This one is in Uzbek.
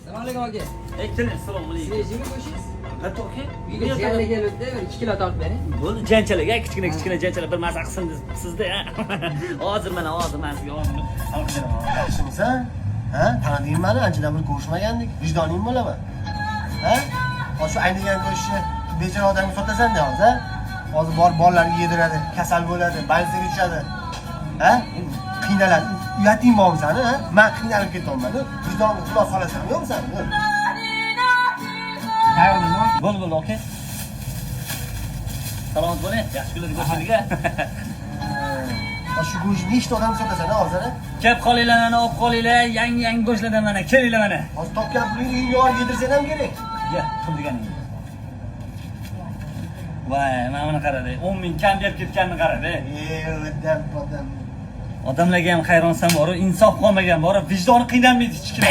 Assalomu alaykum aka. Assalomu alaykum. Svejimi go'shingiz? Hatto aka. Uyga jiyanlar kelibdi, bir 2 kilo tortib bering. Bo'ldi, janchalarga kichkina janchalar bir mazza qilsin sizda. Hozir mana sizga hozir. Yaxshimisan? Ha? Tanidingmi meni? Anchadan bir ko'rishmagandik. Vijdoning bo'laman. Ha? Shu aynigan go'shtni bechora odamga sotasan-da hozir, ha? Hozir bolalarga yediradi, kasal bo'ladi, bolnisaga tushadi. Ha? Qiynaladi. Uyating bormi seni, ha? Men qiynalib ketyapman. Vijdonga xuloq solasan, yo'qmi sen? Bo'ldi, aka. Salomat bo'ling. Yaxshi kunlar ko'rishingizga. Shu go'shtni nechta odamga sotasan hozir? Kelib qolinglar, mana olib qolinglar. Yangi go'shtlardan mana kelinglar mana. Hozir topgan pulingni uyga olib yedirsan ham kerak. Ya, pul deganingiz. Voy, mana buni qaradi. 10 ming kam berib ketganini qaradi. Odam. Odamlarga ham hayronsan bor, insof qolmagan bor, vijdoni qiynalmaydi hech kim.